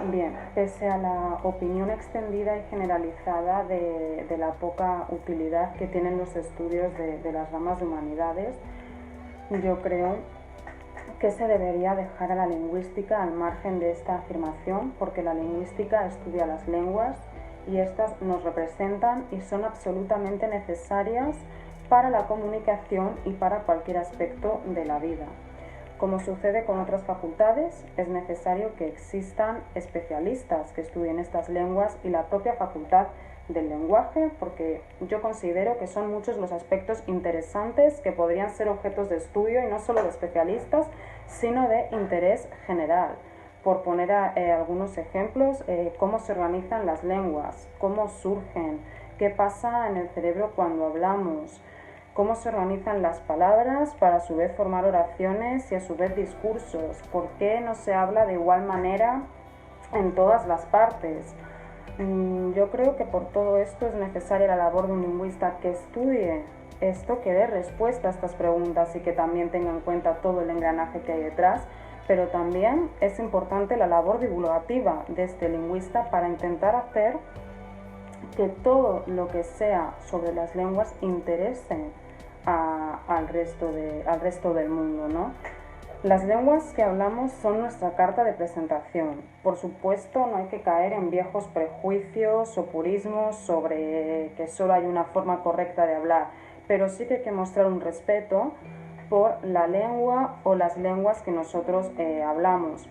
Bien, pese a la opinión extendida y generalizada de la poca utilidad que tienen los estudios de las ramas de humanidades, yo creo que se debería dejar a la lingüística al margen de esta afirmación, porque la lingüística estudia las lenguas y estas nos representan y son absolutamente necesarias para la comunicación y para cualquier aspecto de la vida. Como sucede con otras facultades, es necesario que existan especialistas que estudien estas lenguas y la propia facultad del lenguaje, porque yo considero que son muchos los aspectos interesantes que podrían ser objetos de estudio y no solo de especialistas, sino de interés general. Por poner algunos ejemplos, cómo se organizan las lenguas, cómo surgen, qué pasa en el cerebro cuando hablamos, cómo se organizan las palabras para a su vez formar oraciones y a su vez discursos, por qué no se habla de igual manera en todas las partes. Yo creo que por todo esto es necesaria la labor de un lingüista que estudie esto, que dé respuesta a estas preguntas y que también tenga en cuenta todo el engranaje que hay detrás, pero también es importante la labor divulgativa de este lingüista para intentar hacer que todo lo que sea sobre las lenguas interese al resto del mundo, ¿no? Las lenguas que hablamos son nuestra carta de presentación. Por supuesto, no hay que caer en viejos prejuicios o purismos sobre que solo hay una forma correcta de hablar, pero sí que hay que mostrar un respeto por la lengua o las lenguas que nosotros hablamos.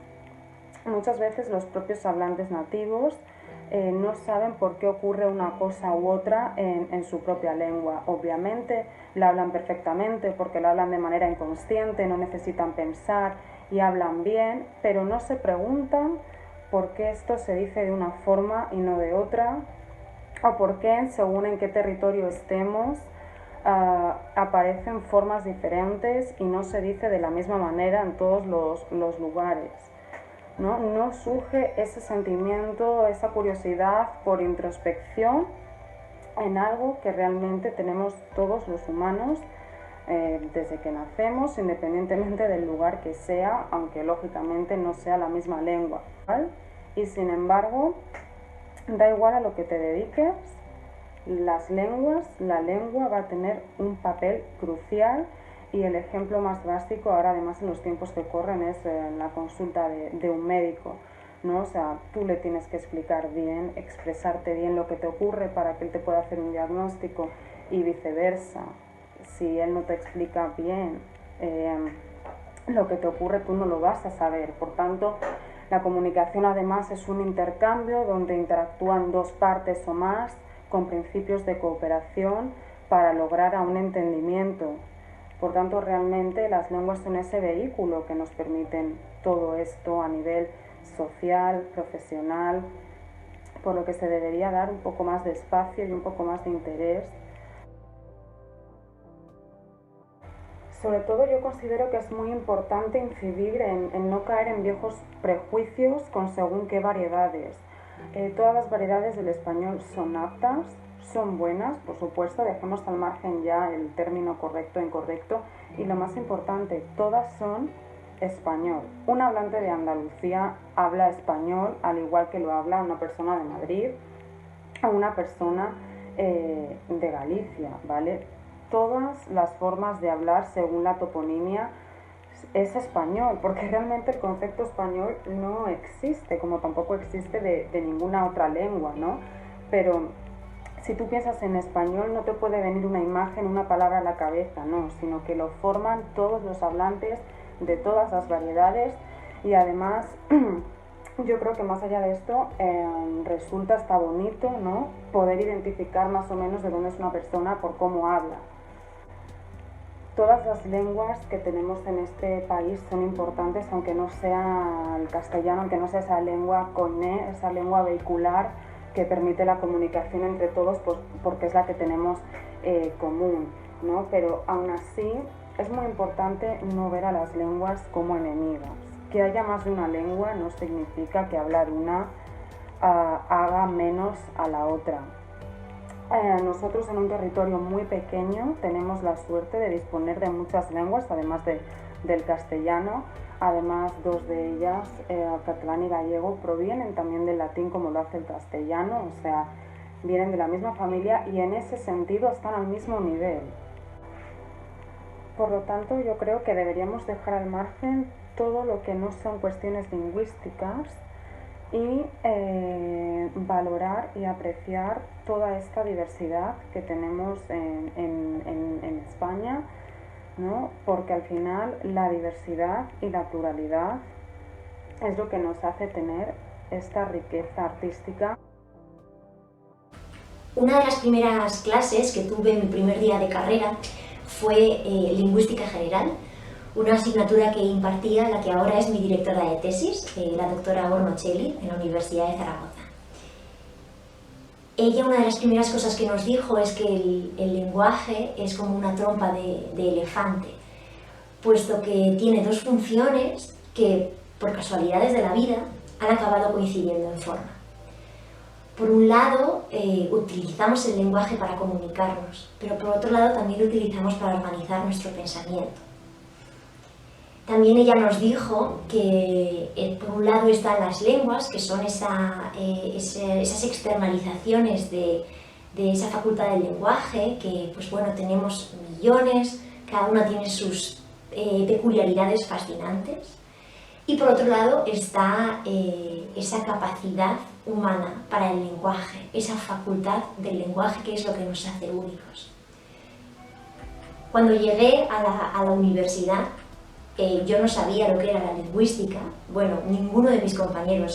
Muchas veces los propios hablantes nativos no saben por qué ocurre una cosa u otra en su propia lengua. Obviamente la hablan perfectamente porque la hablan de manera inconsciente, no necesitan pensar y hablan bien, pero no se preguntan por qué esto se dice de una forma y no de otra, o por qué, según en qué territorio estemos, aparecen formas diferentes y no se dice de la misma manera en todos los lugares. No surge ese sentimiento, esa curiosidad por introspección en algo que realmente tenemos todos los humanos desde que nacemos, independientemente del lugar que sea, aunque lógicamente no sea la misma lengua. ¿Vale? Y sin embargo, da igual a lo que te dediques, la lengua va a tener un papel crucial. Y el ejemplo más drástico ahora, además en los tiempos que corren, es la consulta de un médico, ¿no? O sea, tú le tienes que explicar bien, expresarte bien lo que te ocurre para que él te pueda hacer un diagnóstico y viceversa. Si él no te explica bien lo que te ocurre, tú no lo vas a saber. Por tanto, la comunicación además es un intercambio donde interactúan dos partes o más con principios de cooperación para lograr un entendimiento. Por tanto, realmente las lenguas son ese vehículo que nos permiten todo esto a nivel social, profesional, por lo que se debería dar un poco más de espacio y un poco más de interés. Sobre todo yo considero que es muy importante incidir en no caer en viejos prejuicios con según qué variedades. Todas las variedades del español son aptas, son buenas, por supuesto, dejemos al margen ya el término correcto e incorrecto, y lo más importante, todas son español. Un hablante de Andalucía habla español al igual que lo habla una persona de Madrid o una persona de Galicia, ¿vale? Todas las formas de hablar según la toponimia es español, porque realmente el concepto español no existe, como tampoco existe de ninguna otra lengua, ¿no? Pero si tú piensas en español no te puede venir una imagen, una palabra a la cabeza, no, sino que lo forman todos los hablantes de todas las variedades y además yo creo que más allá de esto resulta hasta bonito, ¿no? Poder identificar más o menos de dónde es una persona por cómo habla. Todas las lenguas que tenemos en este país son importantes, aunque no sea el castellano, aunque no sea esa lengua koiné, esa lengua vehicular que permite la comunicación entre todos, pues, porque es la que tenemos común, ¿no? Pero aún así es muy importante no ver a las lenguas como enemigas. Que haya más de una lengua no significa que hablar una haga menos a la otra. Nosotros en un territorio muy pequeño tenemos la suerte de disponer de muchas lenguas, además del castellano. Además, dos de ellas, catalán y gallego, provienen también del latín como lo hace el castellano, o sea, vienen de la misma familia y en ese sentido están al mismo nivel. Por lo tanto, yo creo que deberíamos dejar al margen todo lo que no son cuestiones lingüísticas y valorar y apreciar toda esta diversidad que tenemos en España, ¿no? Porque al final la diversidad y la pluralidad es lo que nos hace tener esta riqueza artística. Una de las primeras clases que tuve en mi primer día de carrera fue Lingüística General, una asignatura que impartía la que ahora es mi directora de tesis, la doctora Bornocelli, en la Universidad de Zaragoza. Ella, una de las primeras cosas que nos dijo es que el lenguaje es como una trompa de elefante, puesto que tiene dos funciones que, por casualidades de la vida, han acabado coincidiendo en forma. Por un lado, utilizamos el lenguaje para comunicarnos, pero por otro lado también lo utilizamos para organizar nuestro pensamiento. También ella nos dijo que por un lado están las lenguas, que son esas externalizaciones de esa facultad del lenguaje, que pues bueno, tenemos millones, cada una tiene sus peculiaridades fascinantes. Y por otro lado está esa capacidad humana para el lenguaje, esa facultad del lenguaje que es lo que nos hace únicos. Cuando llegué a la universidad, yo no sabía lo que era la lingüística, bueno, ninguno de mis compañeros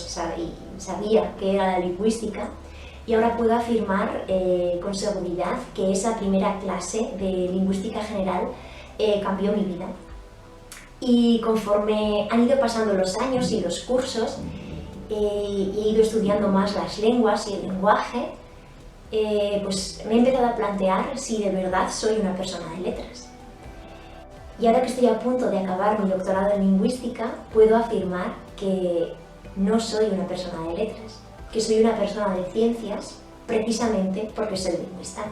sabía qué era la lingüística, y ahora puedo afirmar con seguridad que esa primera clase de lingüística general cambió mi vida. Y conforme han ido pasando los años y los cursos, y he ido estudiando más las lenguas y el lenguaje, pues me he empezado a plantear si de verdad soy una persona de letras. Y ahora que estoy a punto de acabar mi doctorado en lingüística, puedo afirmar que no soy una persona de letras, que soy una persona de ciencias, precisamente porque soy lingüista.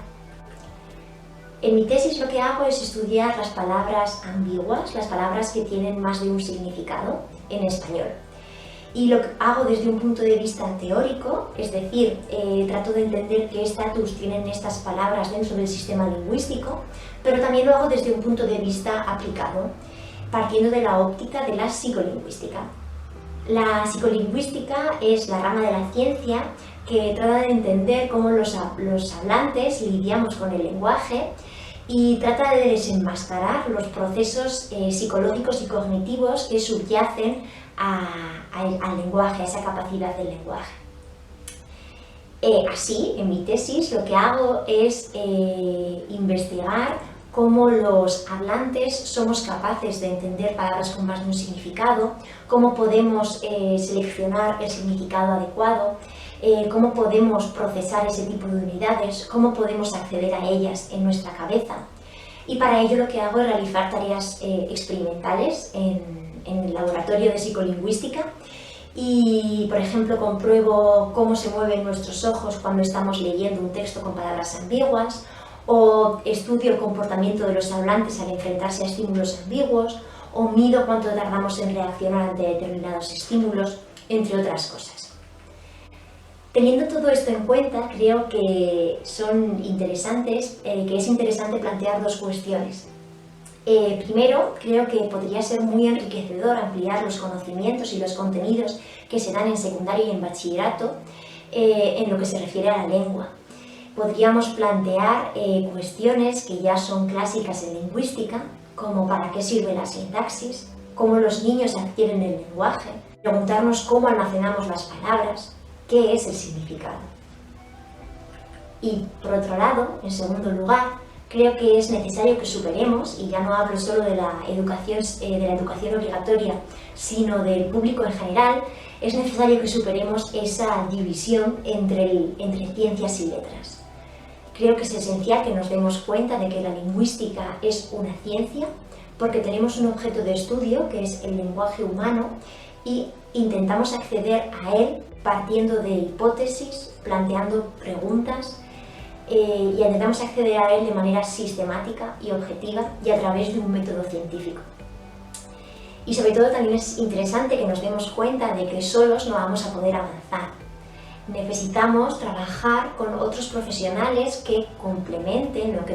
En mi tesis lo que hago es estudiar las palabras ambiguas, las palabras que tienen más de un significado en español. Y lo hago desde un punto de vista teórico, es decir, trato de entender qué estatus tienen estas palabras dentro del sistema lingüístico, pero también lo hago desde un punto de vista aplicado, partiendo de la óptica de la psicolingüística. La psicolingüística es la rama de la ciencia que trata de entender cómo los hablantes lidiamos con el lenguaje y trata de desenmascarar los procesos psicológicos y cognitivos que subyacen al lenguaje, a esa capacidad del lenguaje. Así, en mi tesis lo que hago es investigar cómo los hablantes somos capaces de entender palabras con más de un significado, cómo podemos seleccionar el significado adecuado, cómo podemos procesar ese tipo de unidades, cómo podemos acceder a ellas en nuestra cabeza. Y para ello lo que hago es realizar tareas experimentales en el laboratorio de psicolingüística y, por ejemplo, compruebo cómo se mueven nuestros ojos cuando estamos leyendo un texto con palabras ambiguas, o estudio el comportamiento de los hablantes al enfrentarse a estímulos ambiguos, o mido cuánto tardamos en reaccionar ante determinados estímulos, entre otras cosas. Teniendo todo esto en cuenta, creo que es interesante plantear dos cuestiones. Primero, creo que podría ser muy enriquecedor ampliar los conocimientos y los contenidos que se dan en secundaria y en bachillerato en lo que se refiere a la lengua. Podríamos plantear cuestiones que ya son clásicas en lingüística, como para qué sirve la sintaxis, cómo los niños adquieren el lenguaje, preguntarnos cómo almacenamos las palabras, qué es el significado. Y por otro lado, en segundo lugar, creo que es necesario que superemos, y ya no hablo solo de la educación obligatoria, sino del público en general, es necesario que superemos esa división entre ciencias y letras. Creo que es esencial que nos demos cuenta de que la lingüística es una ciencia, porque tenemos un objeto de estudio que es el lenguaje humano y intentamos acceder a él partiendo de hipótesis, planteando preguntas, y intentamos acceder a él de manera sistemática y objetiva y a través de un método científico. Y sobre todo también es interesante que nos demos cuenta de que solos no vamos a poder avanzar. Necesitamos trabajar con otros profesionales que complementen o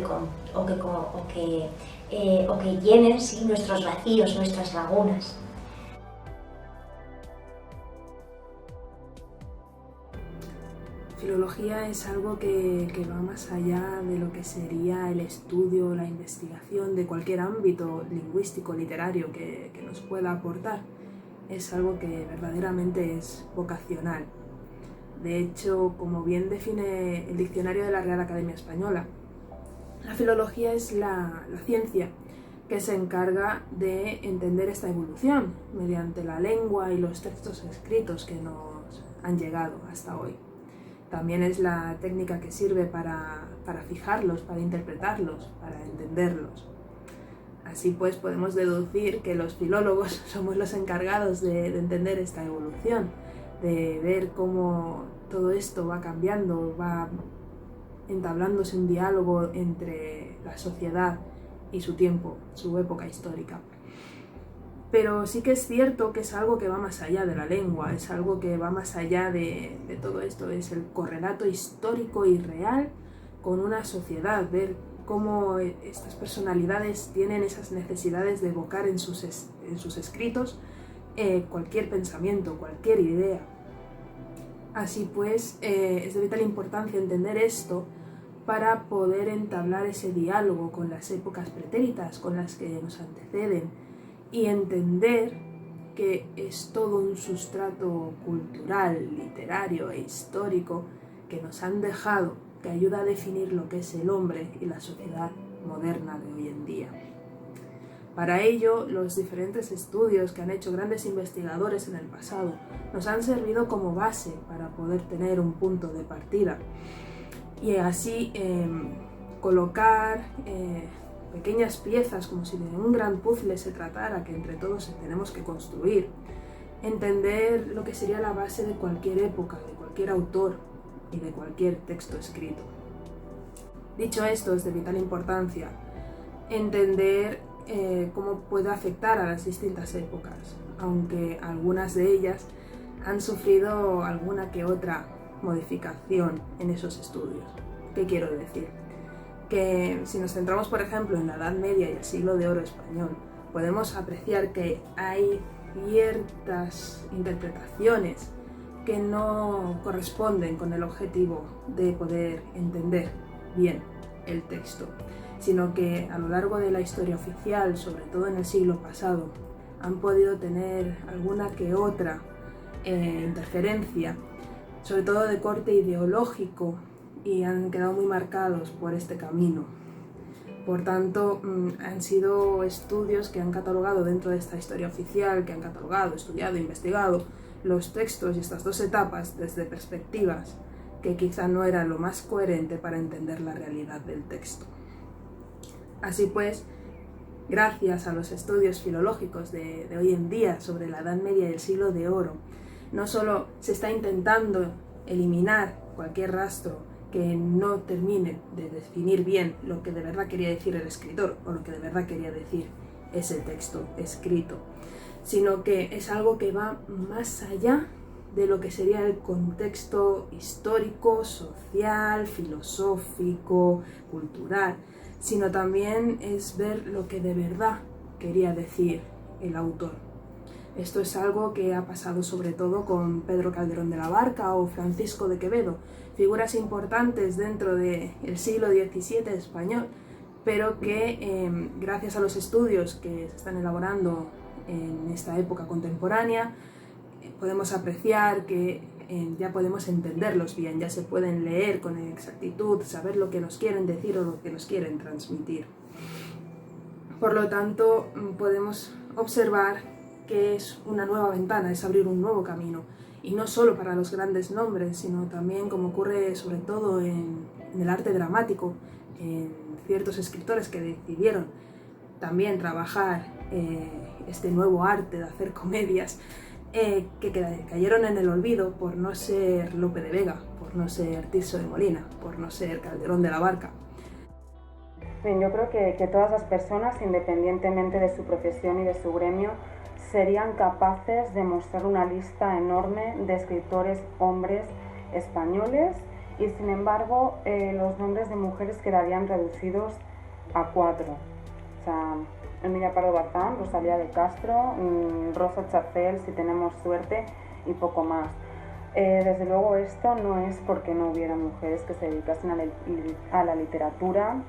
que llenen, ¿sí?, nuestros vacíos, nuestras lagunas. Filología es algo que va más allá de lo que sería el estudio, la investigación de cualquier ámbito lingüístico, literario que nos pueda aportar. Es algo que verdaderamente es vocacional. De hecho, como bien define el diccionario de la Real Academia Española, la filología es la ciencia que se encarga de entender esta evolución mediante la lengua y los textos escritos que nos han llegado hasta hoy. También es la técnica que sirve para fijarlos, para interpretarlos, para entenderlos. Así pues, podemos deducir que los filólogos somos los encargados de entender esta evolución, de ver cómo todo esto va cambiando, va entablándose un diálogo entre la sociedad y su tiempo, su época histórica. Pero sí que es cierto que es algo que va más allá de la lengua, es algo que va más allá de todo esto, es el correlato histórico y real con una sociedad, ver cómo estas personalidades tienen esas necesidades de evocar en sus escritos cualquier pensamiento, cualquier idea. Así pues, es de vital importancia entender esto para poder entablar ese diálogo con las épocas pretéritas, con las que nos anteceden, y entender que es todo un sustrato cultural, literario e histórico que nos han dejado, que ayuda a definir lo que es el hombre y la sociedad moderna de hoy en día. Para ello, los diferentes estudios que han hecho grandes investigadores en el pasado nos han servido como base para poder tener un punto de partida y así colocar pequeñas piezas como si de un gran puzzle se tratara que entre todos tenemos que construir, entender lo que sería la base de cualquier época, de cualquier autor y de cualquier texto escrito. Dicho esto, es de vital importancia entender cómo puede afectar a las distintas épocas, aunque algunas de ellas han sufrido alguna que otra modificación en esos estudios. ¿Qué quiero decir? Que si nos centramos, por ejemplo, en la Edad Media y el Siglo de Oro español, podemos apreciar que hay ciertas interpretaciones que no corresponden con el objetivo de poder entender bien el texto, sino que a lo largo de la historia oficial, sobre todo en el siglo pasado, han podido tener alguna que otra interferencia, sobre todo de corte ideológico, y han quedado muy marcados por este camino. Por tanto, han sido estudios que han catalogado dentro de esta historia oficial, que han catalogado, estudiado, investigado los textos y estas dos etapas desde perspectivas que quizá no era lo más coherente para entender la realidad del texto. Así pues, gracias a los estudios filológicos de hoy en día sobre la Edad Media y el Siglo de Oro, no solo se está intentando eliminar cualquier rastro que no termine de definir bien lo que de verdad quería decir el escritor o lo que de verdad quería decir ese texto escrito, sino que es algo que va más allá de lo que sería el contexto histórico, social, filosófico, cultural, sino también es ver lo que de verdad quería decir el autor. Esto es algo que ha pasado sobre todo con Pedro Calderón de la Barca o Francisco de Quevedo, figuras importantes dentro del siglo XVII español, pero que gracias a los estudios que se están elaborando en esta época contemporánea, podemos apreciar que ya podemos entenderlos bien, ya se pueden leer con exactitud, saber lo que nos quieren decir o lo que nos quieren transmitir. Por lo tanto, podemos observar que es una nueva ventana, es abrir un nuevo camino, y no solo para los grandes nombres, sino también, como ocurre sobre todo en el arte dramático, en ciertos escritores que decidieron también trabajar este nuevo arte de hacer comedias, que cayeron en el olvido por no ser Lope de Vega, por no ser Tirso de Molina, por no ser Calderón de la Barca. Bien, yo creo que todas las personas, independientemente de su profesión y de su gremio, serían capaces de mostrar una lista enorme de escritores hombres españoles y sin embargo los nombres de mujeres quedarían reducidos a 4. O sea, Emilia Pardo Bazán, Rosalía de Castro, Rosa Chacel si tenemos suerte y poco más. Desde luego esto no es porque no hubiera mujeres que se dedicasen a la literatura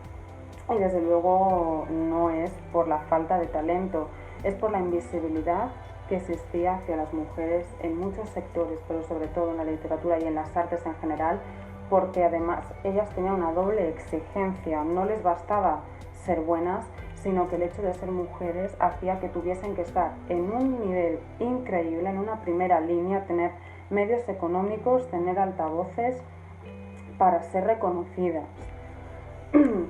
y desde luego no es por la falta de talento, es por la invisibilidad que existía hacia las mujeres en muchos sectores, pero sobre todo en la literatura y en las artes en general, porque además ellas tenían una doble exigencia, no les bastaba ser buenas, sino que el hecho de ser mujeres hacía que tuviesen que estar en un nivel increíble, en una primera línea, tener medios económicos, tener altavoces para ser reconocidas.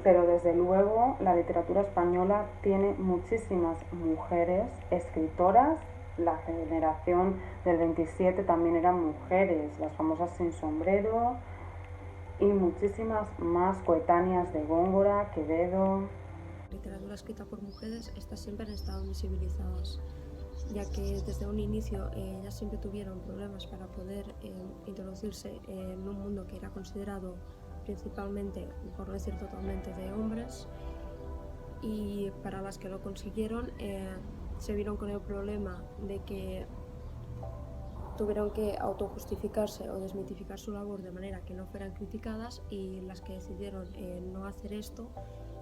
Pero desde luego la literatura española tiene muchísimas mujeres escritoras, la generación del 27 también eran mujeres, las famosas Sin Sombrero y muchísimas más coetáneas de Góngora, Quevedo. La literatura escrita por mujeres, estas siempre han estado invisibilizadas, ya que desde un inicio ellas siempre tuvieron problemas para poder introducirse en un mundo que era considerado principalmente, por no decir totalmente, de hombres, y para las que lo consiguieron se vieron con el problema de que tuvieron que autojustificarse o desmitificar su labor de manera que no fueran criticadas, y las que decidieron no hacer esto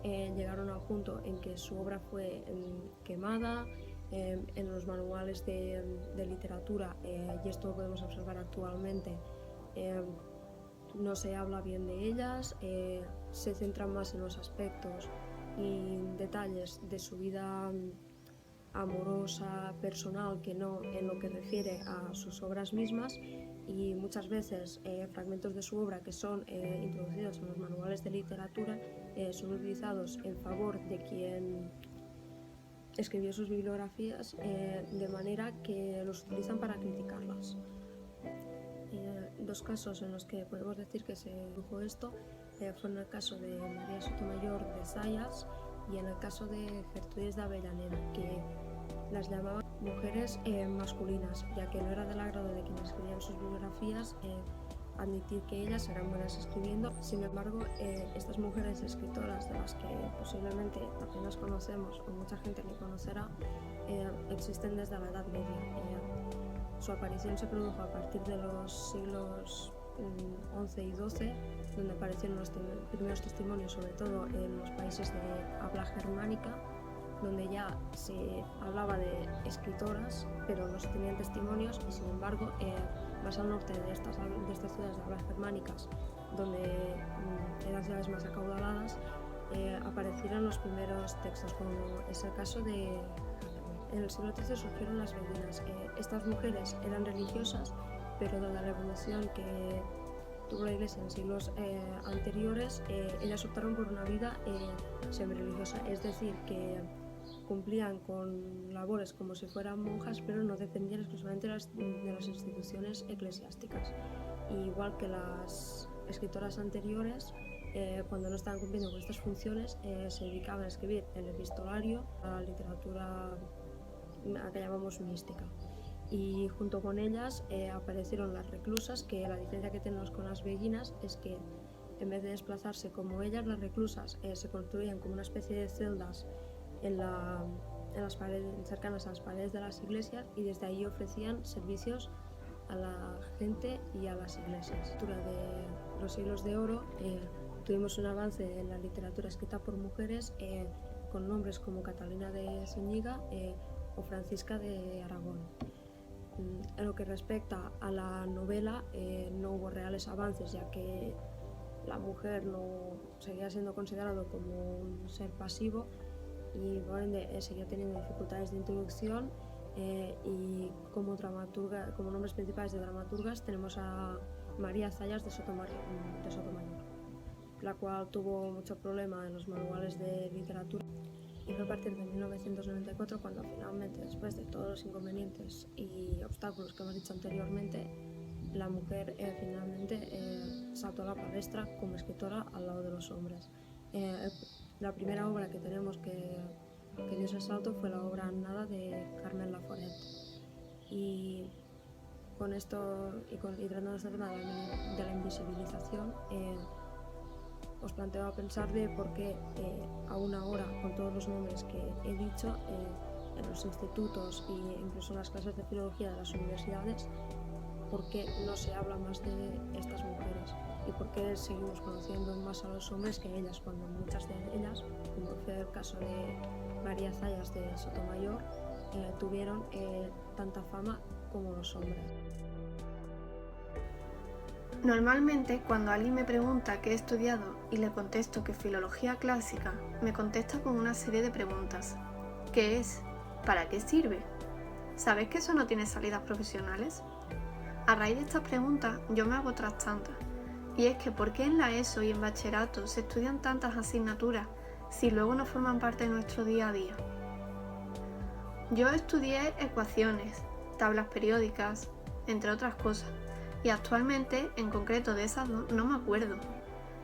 llegaron a un punto en que su obra fue quemada en los manuales de literatura, y esto lo podemos observar actualmente. No se habla bien de ellas, se centran más en los aspectos y detalles de su vida amorosa, personal, que no en lo que refiere a sus obras mismas, y muchas veces fragmentos de su obra que son introducidos en los manuales de literatura son utilizados en favor de quien escribió sus bibliografías, de manera que los utilizan para criticarlas. Dos casos en los que podemos decir que se produjo esto fueron el caso de María Sotomayor de Zayas y en el caso de Gertrudis de Avellaneda, que las llamaban mujeres masculinas, ya que no era del agrado de quienes escribían sus bibliografías admitir que ellas eran buenas escribiendo. Sin embargo, estas mujeres escritoras, de las que posiblemente apenas conocemos o mucha gente ni conocerá, existen desde la Edad Media. Su aparición se produjo a partir de los siglos XI y XII, donde aparecieron los primeros testimonios, sobre todo en los países de habla germánica, donde ya se hablaba de escritoras, pero no se tenían testimonios, y sin embargo, más al norte de estas ciudades de hablas germánicas, donde eran ciudades más acaudaladas, aparecieron los primeros textos, como es el caso de... En el siglo XIII surgieron las beguinas. Estas mujeres eran religiosas, pero dada la evolución que tuvo la Iglesia en siglos anteriores, ellas optaron por una vida semi-religiosa, es decir, que cumplían con labores como si fueran monjas, pero no dependían exclusivamente de las instituciones eclesiásticas. Y igual que las escritoras anteriores, cuando no estaban cumpliendo con estas funciones, se dedicaban a escribir el epistolario, a la literatura a que llamamos mística. Y junto con ellas aparecieron las reclusas, que la diferencia que tenemos con las beguinas es que en vez de desplazarse como ellas, las reclusas se construían como una especie de celdas en las paredes, cercanas a las paredes de las iglesias, y desde ahí ofrecían servicios a la gente y a las iglesias. De los siglos de oro tuvimos un avance en la literatura escrita por mujeres con nombres como Catalina de Zúñiga o Francisca de Aragón. En lo que respecta a la novela, no hubo reales avances, ya que la mujer no seguía siendo considerado como un ser pasivo y por ende seguía teniendo dificultades de introducción, y como nombres principales de dramaturgas tenemos a María Zayas de Sotomayor, la cual tuvo mucho problema en los manuales de literatura. Y fue a partir de 1994 cuando finalmente, después de todos los inconvenientes y obstáculos que hemos dicho anteriormente, la mujer finalmente saltó a la palestra como escritora al lado de los hombres. La primera obra que tenemos que que dio ese salto fue la obra Nada de Carmen Laforet. Y con esto, y tratando este tema de la invisibilización, os planteo a pensar de por qué aún ahora, con todos los nombres que he dicho, en los institutos e incluso en las clases de filología de las universidades, por qué no se habla más de estas mujeres y por qué seguimos conociendo más a los hombres que ellas, cuando muchas de ellas, como fue el caso de María Zayas de Sotomayor, tuvieron tanta fama como los hombres. Normalmente, cuando alguien me pregunta qué he estudiado y le contesto que filología clásica, me contesta con una serie de preguntas. ¿Qué es? ¿Para qué sirve? ¿Sabes que eso no tiene salidas profesionales? A raíz de estas preguntas, yo me hago otras tantas. Y es que ¿por qué en la ESO y en bachillerato se estudian tantas asignaturas si luego no forman parte de nuestro día a día? Yo estudié ecuaciones, tablas periódicas, entre otras cosas. Y actualmente, en concreto de esas dos, no me acuerdo.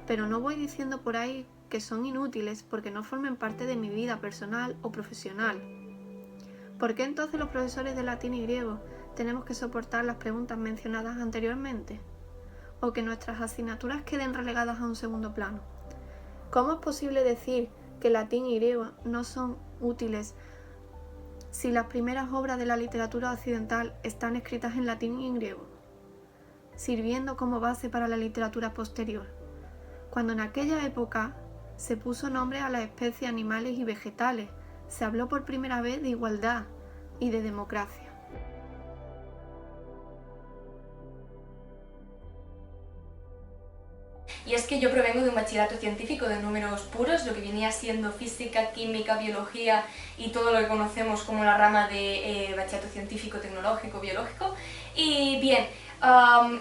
Pero no voy diciendo por ahí que son inútiles porque no formen parte de mi vida personal o profesional. ¿Por qué entonces los profesores de latín y griego tenemos que soportar las preguntas mencionadas anteriormente? ¿O que nuestras asignaturas queden relegadas a un segundo plano? ¿Cómo es posible decir que latín y griego no son útiles si las primeras obras de la literatura occidental están escritas en latín y en griego, sirviendo como base para la literatura posterior, cuando en aquella época se puso nombre a las especies animales y vegetales, se habló por primera vez de igualdad y de democracia? Y es que yo provengo de un bachillerato científico de números puros, lo que venía siendo física, química, biología y todo lo que conocemos como la rama de bachillerato científico, tecnológico, biológico. Y bien,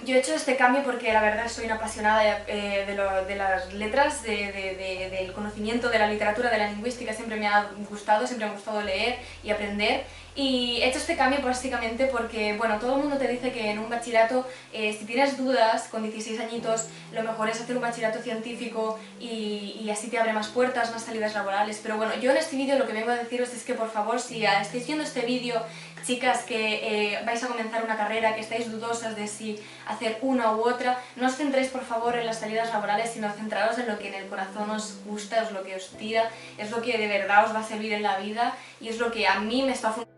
yo he hecho este cambio porque la verdad soy una apasionada de las letras, del conocimiento de la literatura, de la lingüística, siempre me ha gustado leer y aprender. Y he hecho este cambio básicamente porque, bueno, todo el mundo te dice que en un bachillerato, si tienes dudas con 16 añitos, lo mejor es hacer un bachillerato científico y así te abre más puertas, más salidas laborales. Pero bueno, yo en este vídeo lo que vengo a deciros es que, por favor, si estáis viendo este vídeo, chicas que vais a comenzar una carrera, que estáis dudosas de si hacer una u otra, no os centréis por favor en las salidas laborales, sino centraros en lo que en el corazón os gusta, es lo que os tira, es lo que de verdad os va a servir en la vida y es lo que a mí me está funcionando.